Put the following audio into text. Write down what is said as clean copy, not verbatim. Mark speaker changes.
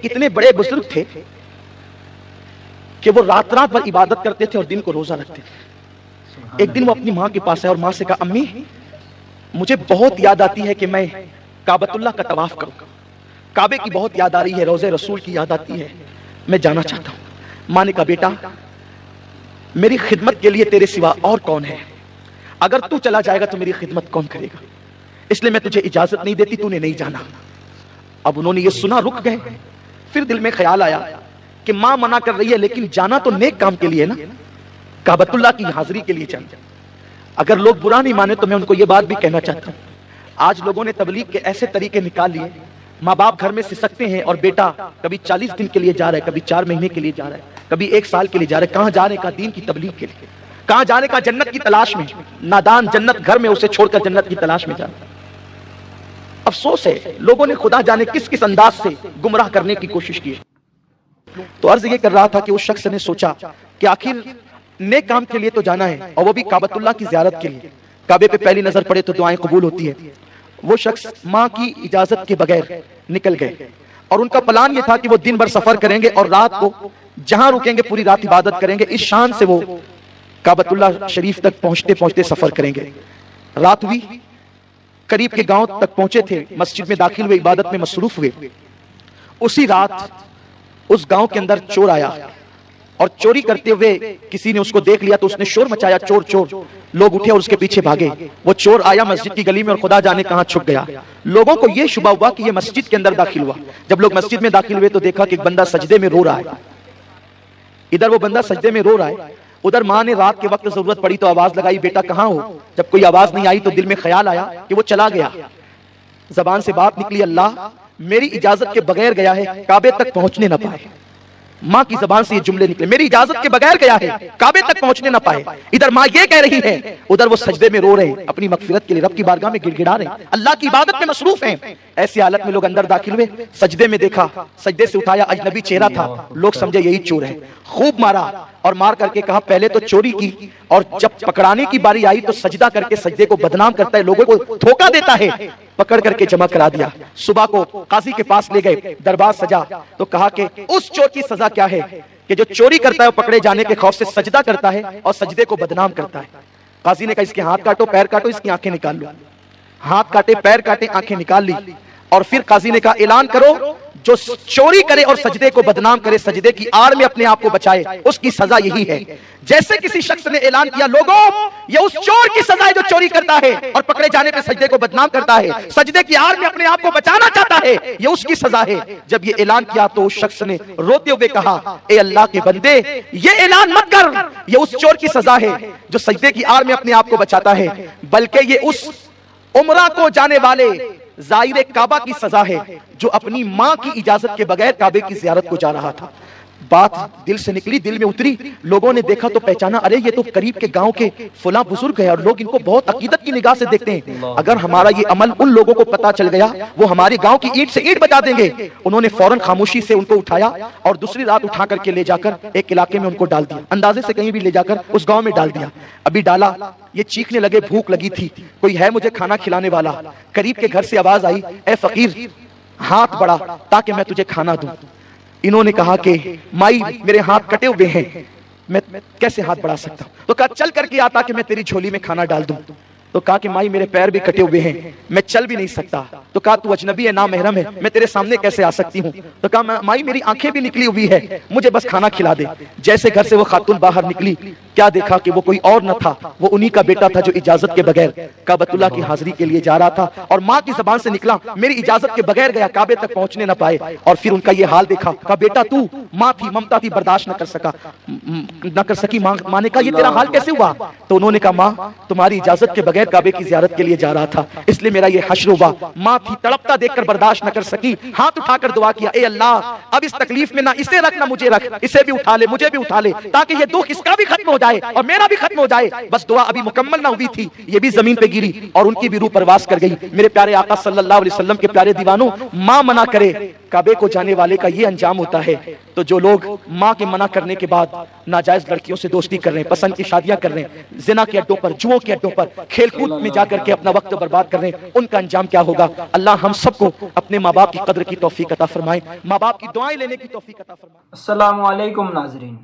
Speaker 1: ایک اتنے بڑے بزرگ تھے کہ وہ رات رات بھر عبادت کرتے تھے اور دن کو روزہ رکھتے تھے۔ ایک دن وہ اپنی ماں کے پاس آئے اور ماں سے کہا امی مجھے بہت یاد آتی ہے کہ میں کعبۃ اللہ کا طواف کروں، کعبے کی بہت یاد آ رہی ہے، روضہ رسول کی یاد آتی ہے، میں جانا چاہتا ہوں۔ ماں نے کہا بیٹا میری خدمت کے لیے تیرے سوا اور کون ہے، اگر تو چلا جائے گا تو میری خدمت کون کرے گا، اس لیے میں تجھے اجازت نہیں دیتی، تو نے نہیں جانا۔ اب انہوں نے یہ سنا رک گئے، پھر دل میں خیال آیا کہ ماں منع کر رہی ہے لیکن جانا تو نیک کام کے لیے نا، کعبۃ اللہ کی حاضری کے لیے جانا۔ اگر لوگ برا نہیں مانے تو میں ان کو یہ بات بھی کہنا چاہتا ہوں، آج لوگوں نے تبلیغ کے ایسے طریقے نکال لیے، ماں باپ گھر میں سسکتے ہیں اور بیٹا کبھی 40 دن کے لیے جا رہا ہے، کبھی 4 مہینے کے لیے جا رہا ہے، کبھی 1 سال کے لیے جا رہا ہے۔ کہاں جانے کا؟ دین کی تبلیغ کے لیے۔ کہاں جانے کا؟ جنت کی تلاش میں۔ نادان جنت گھر میں اسے چھوڑ کر جنت کی تلاش میں جانا۔ افسوس ہے لوگوں نے خدا جانے کس کس انداز سے گمراہ کرنے کی کوشش کی۔ تو عرض یہ کر رہا تھا کہ اس شخص نے سوچا کہ آخر نیک کام کے لیے تو جانا ہے اور وہ بھی کعبۃ اللہ کی زیارت کے لیے، کعبے پہ پہلی نظر پڑے تو دعائیں قبول ہوتی ہے۔ وہ شخص ماں کی اجازت کے بغیر نکل گئے اور ان کا پلان یہ تھا کہ وہ دن بھر سفر کریں گے اور رات کو جہاں رکیں گے پوری رات عبادت کریں گے۔ اس شان سے وہ کعبۃ اللہ شریف تک پہنچتے پہنچتے سفر کریں گے۔ رات ہوئی، قریب کے گاؤں تک پہنچے تھے، مسجد میں داخل ہوئے، عبادت میں مصروف ہوئے۔ اسی رات اس گاؤں کے اندر چور آیا اور چوری کرتے ہوئے کسی نے اس کو دیکھ لیا تو اس نے شور مچایا، چور چور۔ لوگ اٹھے اور اس کے پیچھے بھاگے۔ وہ چور آیا مسجد کی گلی میں اور خدا جانے کہاں چھپ گیا۔ لوگوں کو یہ شبہ ہوا کہ یہ مسجد کے اندر داخل ہوا۔ جب لوگ مسجد میں داخل ہوئے تو دیکھا کہ ایک بندہ سجدے میں رو رہا ہے۔ ادھر وہ بندہ سجدے میں رو رہا ہے، ادھر ماں نے رات کے وقت ضرورت پڑی تو آواز لگائی بیٹا کہاں ہو؟ جب کوئی آواز نہیں آئی تو دل میں خیال آیا کہ وہ چلا گیا۔ زبان سے بات نکلی اللہ میری اجازت کے بغیر گیا ہے، کعبے تک پہنچنے نہ پائے۔ ماں کی زبان سے یہ جملے نکلے میری اجازت کے بغیر گیا ہے، کعبے تک پہنچنے نہ پائے۔ ادھر ماں یہ کہہ رہی ہے، ادھر وہ سجدے میں رو رہے ہیں، اپنی مغفرت کے لیے رب کی بارگاہ میں گڑ گڑا رہے ہیں، اللہ کی عبادت میں مصروف ہیں۔ ایسی حالت میں لوگ اندر داخل ہوئے، سجدے میں دیکھا، سجدے سے اٹھایا، اجنبی چہرہ تھا، لوگ سمجھے یہی چور ہے، خوب مارا اور مار کر کے کہا پہلے تو چوری کی اور جب پکڑانے کی باری آئی تو سجدہ کر کے سجدے کو بدنام کرتا ہے، لوگوں کو دھوکہ دیتا ہے، پکڑ کر کے جمع کرا دیا۔ صبح کو قاضی کے پاس لے گئے، دربار سجا تو کہا کہ اس چور کی سزا کیا ہے کہ جو چوری کرتا ہے وہ پکڑے جانے کے خوف سے سجدہ کرتا ہے اور سجدے کو بدنام کرتا ہے۔ قاضی نے کہا اس کے ہاتھ کاٹو، پیر کاٹو، اس کی آنکھیں نکال لو۔ ہاتھ کاٹے، پیر کاٹے، آنکھیں نکال لی اور پھر قاضی نے کہا اعلان کرو جو چوری کرے اور سجدے کو بدنام کرے، سجدے کی آڑ میں اپنے آپ کو بچائے، اس کی سزا یہی ہے۔ جیسے کسی شخص نے اعلان کیا لوگوں یہ اس چور کی سزا ہے جو چوری کرتا ہے اور پکڑے جانے پہ سجدے کو بدنام کرتا ہے، سجدے کی آڑ میں اپنے آپ کو بچانا چاہتا ہے، یہ اس کی سزا ہے۔ جب یہ اعلان کیا تو اس شخص نے روتے ہوئے کہا اے اللہ کے بندے یہ اعلان مت کر یہ اس چور کی سزا ہے جو سجدے کی آڑ میں اپنے آپ کو بچاتا ہے، بلکہ یہ اس عمرہ کو جانے والے زائر کعبہ کی سزا ہے جو اپنی ماں کی اجازت کے بغیر کعبے کی زیارت کو جا رہا تھا۔ بات دل سے نکلی، دل میں اتری، لوگوں نے دیکھا تو پہچانا ارے یہ تو قریب کے گاؤں کے فلاں بزرگ ہے اور لوگ ان کو بہت عقیدت کی نگاہ سے دیکھتے ہیں، اگر ہمارا یہ عمل ان لوگوں کو پتا چل گیا وہ ہمارے گاؤں کی اینٹ سے اینٹ بجا دیں گے۔ انہوں نے فوراً خاموشی سے ان کو اٹھایا اور دوسری رات اٹھا کر کے لے جا کر ایک علاقے میں ان کو ڈال دیا، اندازے سے کہیں بھی لے جا کر اس گاؤں میں ڈال دیا۔ ابھی ڈالا یہ چیخنے لگے بھوک لگی تھی، کوئی ہے مجھے کھانا کھلانے والا؟ قریب کے گھر سے آواز آئی اے فقیر ہاتھ بڑھا تاکہ میں تجھے کھانا دوں۔ انہوں نے کہا کہ مائی میرے ہاتھ کٹے ہوئے ہیں، میں کیسے ہاتھ بڑھا سکتا ہوں؟ تو کہا چل کر کے آتا کہ میں تیری جھولی میں کھانا ڈال دوں۔ تو کہا کہ مائی میرے پیر بھی کٹے ہوئے ہیں، میں چل بھی نہیں سکتا۔ تو کہا تو اجنبی ہے، نامحرم ہے، میں تیرے سامنے کیسے آ سکتی ہوں؟ تو کہا مائی میری آنکھیں بھی نکلی ہوئی ہے، مجھے بس کھانا کھلا دے۔ جیسے گھر سے وہ خاتون باہر نکلی کیا دیکھا کہ وہ کوئی اور نہ تھا، وہ انہی کا بیٹا تھا جو اجازت کے بغیر کعبۃ اللہ کی حاضری کے لیے جا رہا تھا، اور ماں کی زبان سے نکلا میری اجازت کے بغیر گیا، کعبے تک پہنچنے نہ پائے۔ اور پھر ان کا یہ حال دیکھا، کہا بیٹا تو ماں تھی، ممتا تھی، برداشت نہ کر سکی۔ ماں نے کہا یہ تیرا حال کیسے ہوا؟ تو انہوں نے کہا ماں تمہاری اجازت کے بغیر کعبے کی زیارت کے لیے جا رہا تھا، اس لیے میرا یہ حشر ہوا۔ ماں تھی، تڑپتا دیکھ کر برداشت نہ کر سکی، ہاتھ اٹھا کر دعا کیا اے اللہ اب اس تکلیف میں نہ اسے رکھ نہ مجھے رکھ، اسے بھی اٹھا لے مجھے بھی اٹھا لے تاکہ یہ دکھ اس کا بھی ختم ہو جائے اور میرا بھی ختم ہو جائے. بس دعا ابھی مکمل نہ ہوئی تھی, یہ بھی زمین پہ گری اور ان کی بھی روح پرواز کر گئی. میرے پیارے آقا صلی اللہ علیہ وسلم کے پیارے دیوانوں, ماں منع کرے کعبے کو جانے والے کا یہ انجام ہوتا ہے. تو جو لوگ ماں کے منع کرنے کے بعد ناجائز لڑکیوں سے دوستی کر رہے ہیں, پسند کی شادیاں کر رہے ہیں, زنا کے اڈوں پر, جوؤں کے اڈوں پر, کھیل کود میں جا کر کے اپنا وقت برباد کر رہے ہیں, ان کا انجام کیا ہوگا؟ اللہ ہم سب کو اپنے ماں باپ کی قدر کی توفیق عطا فرمائے, ماں باپ کی دعائیں لینے کی توفیق عطا فرمائے.
Speaker 2: السلام علیکم ناظرین.